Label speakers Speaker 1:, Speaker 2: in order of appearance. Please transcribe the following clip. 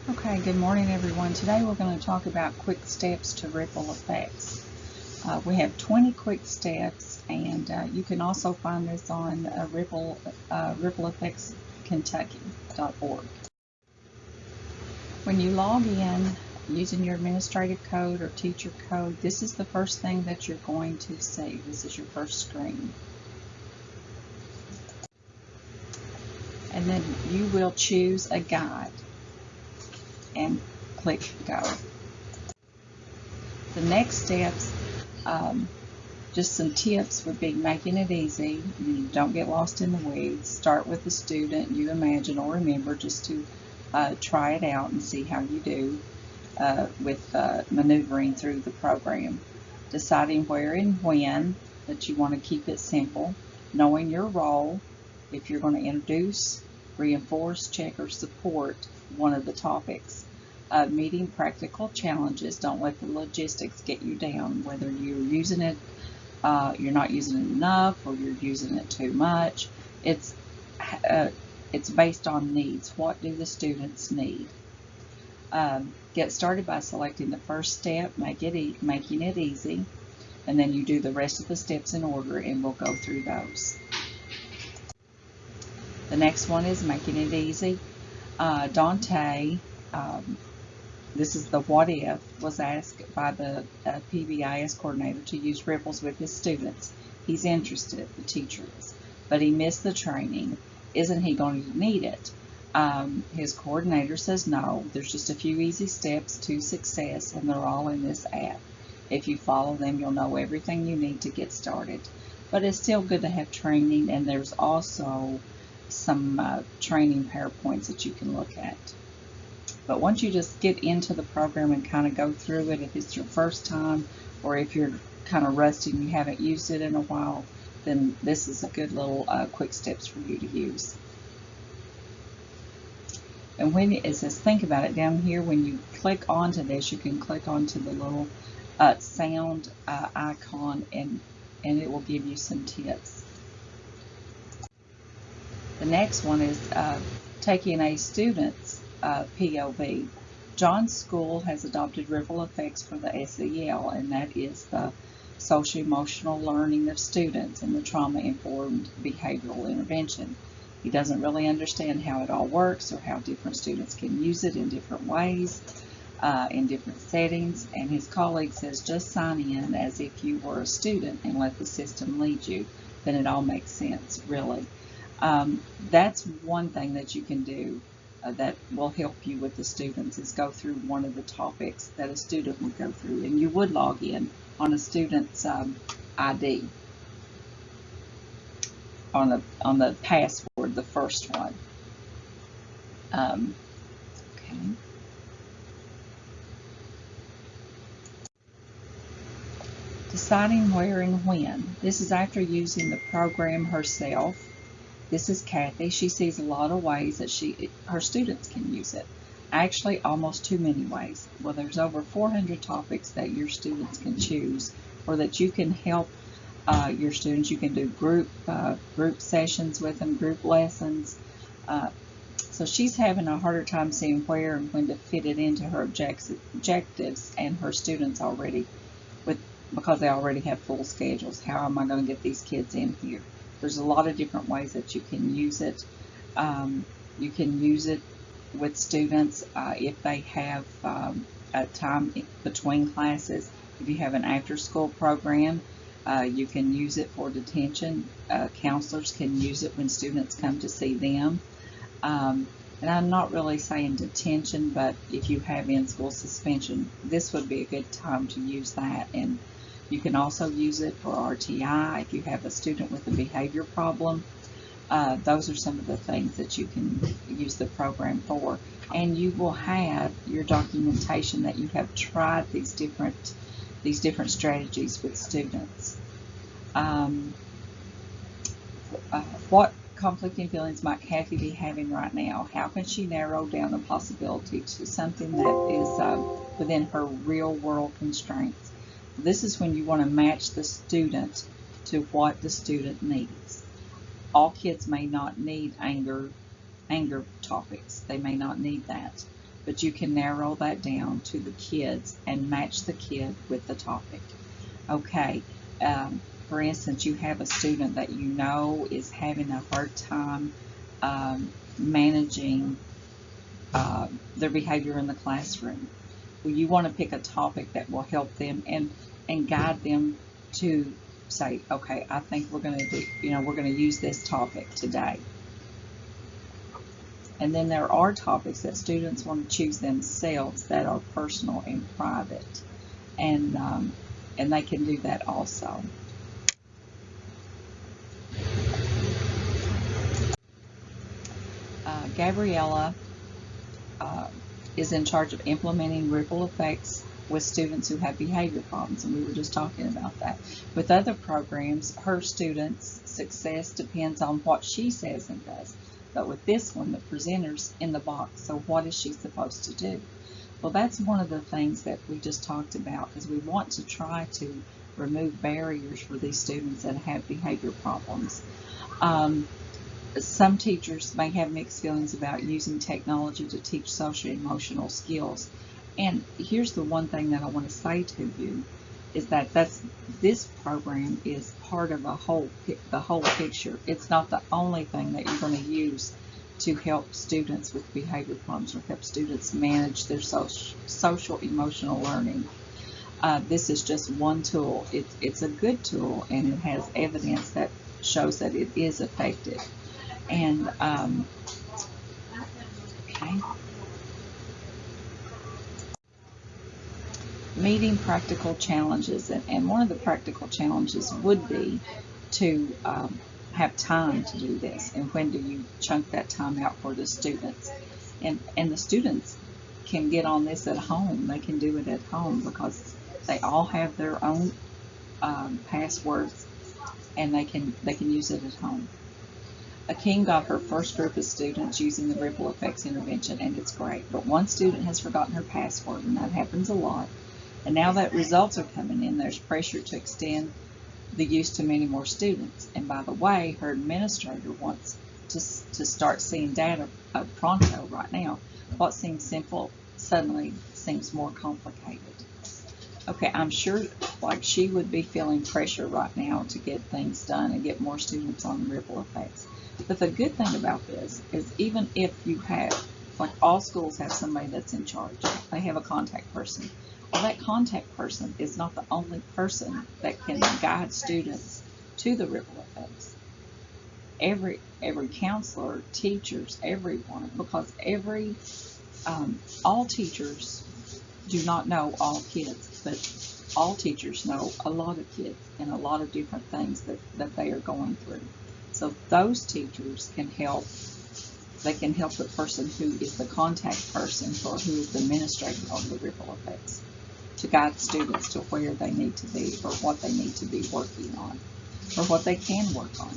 Speaker 1: Okay, good morning everyone. Today we're going to talk about quick steps to ripple effects. We have 20 quick steps, and you can also find this on rippleeffectskentucky.org. When you log in using your administrative code or teacher code, this is the first thing that you're going to see. This is your first screen. And then you will choose a guide and click go. The next steps, just some tips would be making it easy. You don't get lost in the weeds. Start with the student you imagine or remember, just to try it out and see how you do with maneuvering through the program. Deciding where and when that you want to keep it simple. Knowing your role, if you're going to introduce, reinforce, check, or support one of the topics. Meeting practical challenges. Don't let the logistics get you down, whether you're using it, you're not using it enough, or you're using it too much. It's based on needs. What do the students need? Get started by selecting the first step, making it easy, and then you do the rest of the steps in order, and we'll go through those. The next one is making it easy. Dante, this is the what if, was asked by the PBIS coordinator to use ripples with his students. He's interested, the teacher is, but he missed the training. Isn't he going to need it? His coordinator says no. There's just a few easy steps to success, and they're all in this app. If you follow them, you'll know everything you need to get started. But it's still good to have training, and there's also some training PowerPoints that you can look at. But once you just get into the program and kind of go through it, if it's your first time or if you're kind of rusty and you haven't used it in a while, then this is a good little quick steps for you to use. And when it says think about it down here, when you click onto this, you can click onto the little sound icon, and it will give you some tips. The next one is taking a student's POV. John's school has adopted ripple effects for the SEL, and that is the social emotional learning of students and the trauma-informed behavioral intervention. He doesn't really understand how it all works or how different students can use it in different ways, in different settings, and his colleague says just sign in as if you were a student and let the system lead you. Then it all makes sense, really. That's one thing that you can do that will help you with the students, is go through one of the topics that a student would go through, and you would log in on a student's ID on the password, the first one. Okay. Deciding where and when. This is after using the program herself. This is Kathy. She sees a lot of ways that her students can use it. Actually, almost too many ways. Well, there's over 400 topics that your students can choose, or that you can help your students. You can do group sessions with them, group lessons. So she's having a harder time seeing where and when to fit it into her objectives, and her students already, because they already have full schedules. How am I going to get these kids in here? There's a lot of different ways that you can use it. You can use it with students if they have a time between classes. If you have an after-school program, you can use it for detention. Counselors can use it when students come to see them. And I'm not really saying detention, but if you have in-school suspension, this would be a good time to use that. And you can also use it for RTI if you have a student with a behavior problem. Those are some of the things that you can use the program for. And you will have your documentation that you have tried these different strategies with students. What conflicting feelings might Kathy be having right now? How can she narrow down the possibility to something that is within her real world constraints? This is when you want to match the student to what the student needs. All kids may not need anger topics. They may not need that. but you can narrow that down to the kids and match the kid with the topic. Okay, for instance, you have a student that you know is having a hard time managing their behavior in the classroom. Well, you want to pick a topic that will help them and guide them to say, okay, I think we're going to do, we're going to use this topic today. And then there are topics that students want to choose themselves that are personal and private, and they can do that also. Gabriella is in charge of implementing ripple effects with students who have behavior problems, and we were just talking about that. With other programs, her students' success depends on what she says and does. But with this one, the presenter's in the box, so what is she supposed to do? Well, that's one of the things that we just talked about, because we want to try to remove barriers for these students that have behavior problems. Some teachers may have mixed feelings about using technology to teach social emotional skills. And here's the one thing that I want to say to you is that this program is part of the whole picture. It's not the only thing that you're going to use to help students with behavior problems or help students manage their social emotional learning. This is just one tool. It's a good tool, and it has evidence that shows that it is effective. And okay. Meeting practical challenges, and one of the practical challenges would be to have time to do this, and when do you chunk that time out for the students? And the students can get on this at home. They can do it at home because they all have their own passwords, and they can use it at home. Akeem got her first group of students using the ripple effects intervention, and it's great. But one student has forgotten her password, and that happens a lot. And now that results are coming in, there's pressure to extend the use to many more students. And by the way, her administrator wants to start seeing data pronto right now. What seems simple suddenly seems more complicated. Okay, I'm sure like she would be feeling pressure right now to get things done and get more students on the ripple effects. But the good thing about this is even if you have, like all schools have somebody that's in charge, they have a contact person. Well, that contact person is not the only person that can guide students to the ripple effects. Every counselor, teachers, everyone, because all teachers do not know all kids, but all teachers know a lot of kids and a lot of different things that they are going through. So those teachers can help. They can help the person who is the contact person or who is the administrator of the ripple effects to guide students to where they need to be or what they need to be working on or what they can work on.